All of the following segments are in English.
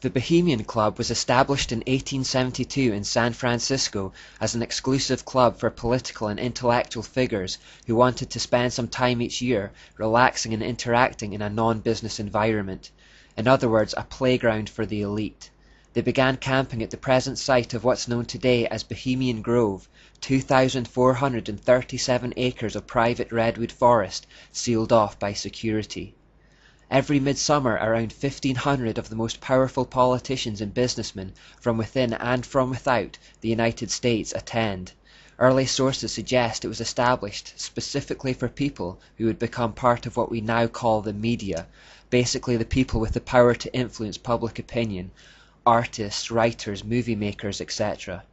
The Bohemian Club was established in 1872 in San Francisco as an exclusive club for political and intellectual figures who wanted to spend some time each year relaxing and interacting in a non-business environment. In other words, a playground for the elite. They began camping at the present site of what's known today as Bohemian Grove, 2,437 acres of private redwood forest sealed off by security. Every midsummer, around 1,500 of the most powerful politicians and businessmen from within and from without the United States attend. Early sources suggest it was established specifically for people who would become part of what we now call the media, basically the people with the power to influence public opinion, artists, writers, movie makers, etc.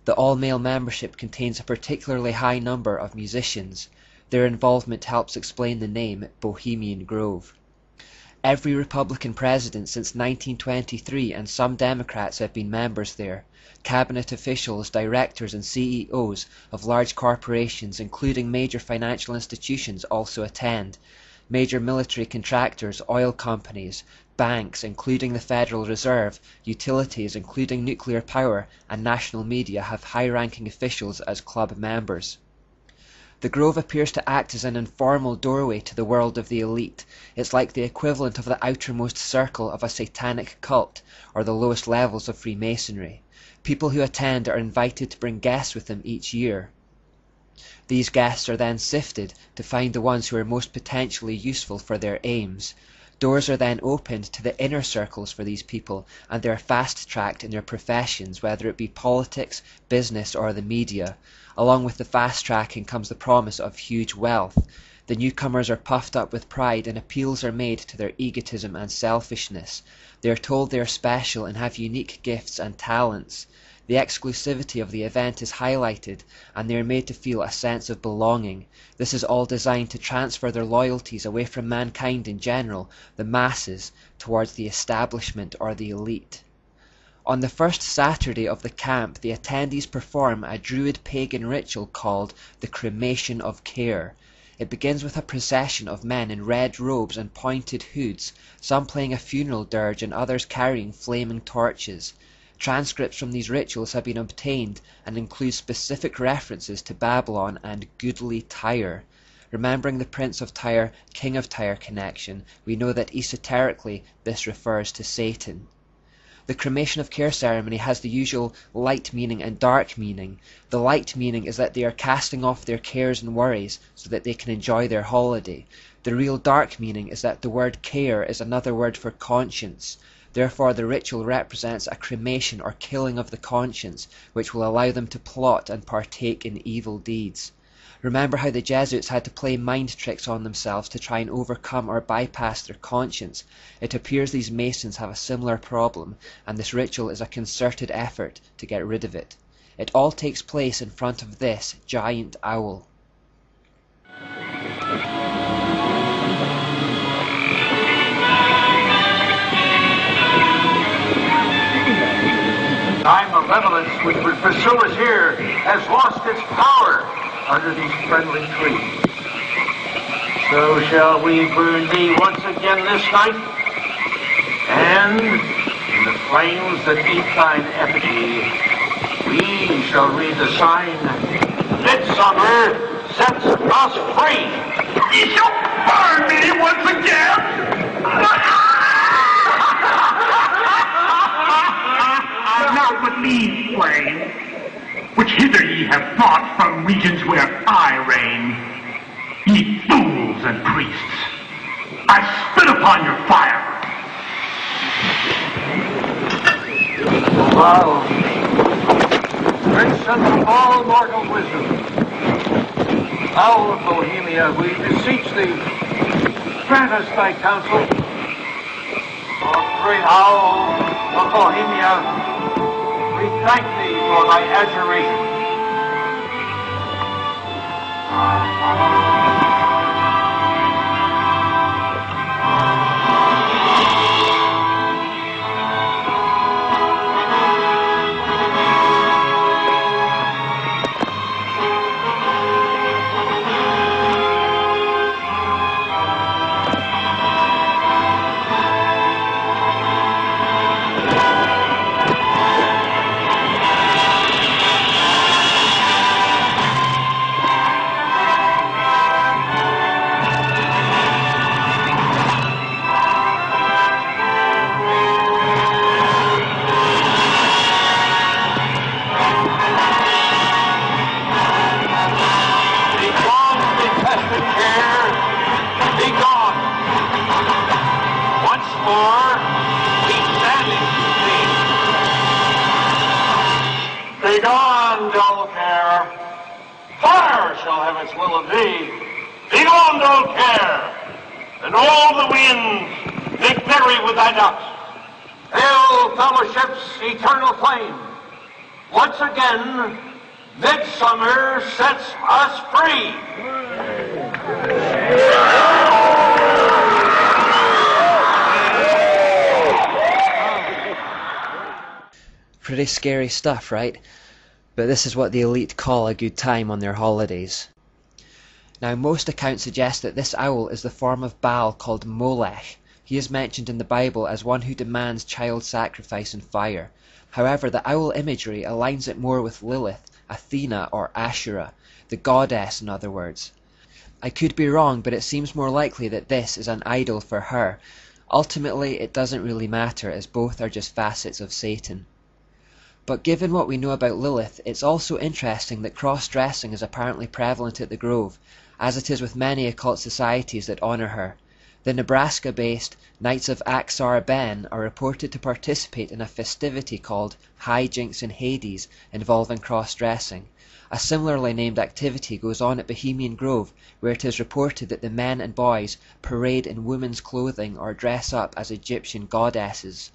The all-male membership contains a particularly high number of musicians. Their involvement helps explain the name Bohemian Grove. Every Republican president since 1923 and some Democrats have been members there. Cabinet officials, directors and CEOs of large corporations, including major financial institutions, also attend. Major military contractors, oil companies, banks, including the Federal Reserve, utilities, including nuclear power, and national media have high-ranking officials as club members. The Grove appears to act as an informal doorway to the world of the elite. It's like the equivalent of the outermost circle of a satanic cult, or the lowest levels of Freemasonry. People who attend are invited to bring guests with them each year. These guests are then sifted to find the ones who are most potentially useful for their aims. Doors are then opened to the inner circles for these people, and they are fast-tracked in their professions, whether it be politics, business, or the media. Along with the fast-tracking comes the promise of huge wealth. The newcomers are puffed up with pride, and appeals are made to their egotism and selfishness. They are told they are special and have unique gifts and talents. The exclusivity of the event is highlighted, and they are made to feel a sense of belonging. This is all designed to transfer their loyalties away from mankind in general, the masses, towards the establishment or the elite. On the first Saturday of the camp, the attendees perform a Druid pagan ritual called the Cremation of Care. It begins with a procession of men in red robes and pointed hoods, some playing a funeral dirge and others carrying flaming torches. Transcripts from these rituals have been obtained and include specific references to Babylon and goodly Tyre. Remembering the Prince of Tyre, King of Tyre connection, we know that esoterically this refers to Satan. The cremation of care ceremony has the usual light meaning and dark meaning. The light meaning is that they are casting off their cares and worries so that they can enjoy their holiday. The real dark meaning is that the word care is another word for conscience. Therefore the ritual represents a cremation or killing of the conscience, which will allow them to plot and partake in evil deeds. Remember how the Jesuits had to play mind tricks on themselves to try and overcome or bypass their conscience. It appears these Masons have a similar problem, and this ritual is a concerted effort to get rid of it. It all takes place in front of this giant owl. Thy malevolence which would pursue us here has lost its power under these friendly trees. So shall we burn thee once again this night, and in the flames that eat thine effigy, we shall read the sign, Midsummer sets us free. Ye shall burn me once again. Not with these flames, which hither ye have brought from regions where I reign. Ye fools and priests, I spit upon your fire. Wow. Prince of all mortal wisdom, Owl of Bohemia, we beseech thee, grant us thy counsel. O great Owl of Bohemia, we thank thee for thy adjuration. will of thee. Begone, old care, and all the winds make merry with thy ducks. Hail, fellowship's eternal flame. Once again, midsummer sets us free. Pretty scary stuff, right? But this is what the elite call a good time on their holidays. Now, most accounts suggest that this owl is the form of Baal called Molech. He is mentioned in the Bible as one who demands child sacrifice and fire. However, the owl imagery aligns it more with Lilith, Athena, or Asherah, the goddess in other words. I could be wrong, but it seems more likely that this is an idol for her. Ultimately, it doesn't really matter, as both are just facets of Satan. But given what we know about Lilith, it's also interesting that cross-dressing is apparently prevalent at the Grove, as it is with many occult societies that honour her. The Nebraska-based Knights of Aksar Ben are reported to participate in a festivity called High Jinks in Hades involving cross-dressing. A similarly named activity goes on at Bohemian Grove, where it is reported that the men and boys parade in women's clothing or dress up as Egyptian goddesses.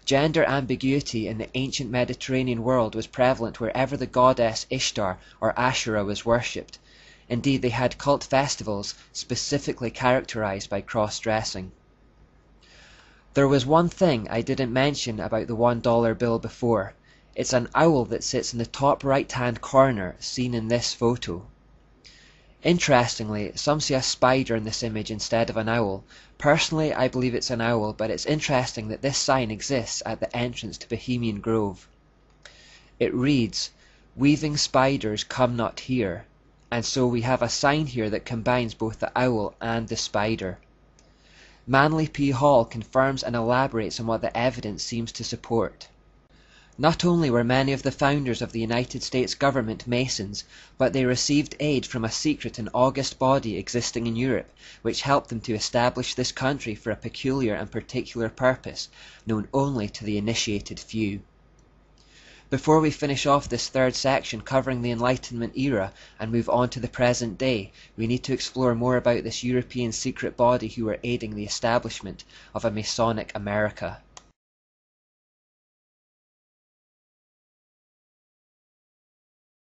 Gender ambiguity in the ancient Mediterranean world was prevalent wherever the goddess Ishtar or Asherah was worshipped. Indeed, they had cult festivals specifically characterized by cross-dressing. There was one thing I didn't mention about the $1 bill before. It's an owl that sits in the top right-hand corner, seen in this photo. Interestingly, some see a spider in this image instead of an owl. Personally, I believe it's an owl, but it's interesting that this sign exists at the entrance to Bohemian Grove. It reads, "Weaving spiders come not here," and so we have a sign here that combines both the owl and the spider. Manly P. Hall confirms and elaborates on what the evidence seems to support. Not only were many of the founders of the United States government Masons, but they received aid from a secret and august body existing in Europe, which helped them to establish this country for a peculiar and particular purpose, known only to the initiated few. Before we finish off this third section covering the Enlightenment era and move on to the present day, we need to explore more about this European secret body who were aiding the establishment of a Masonic America.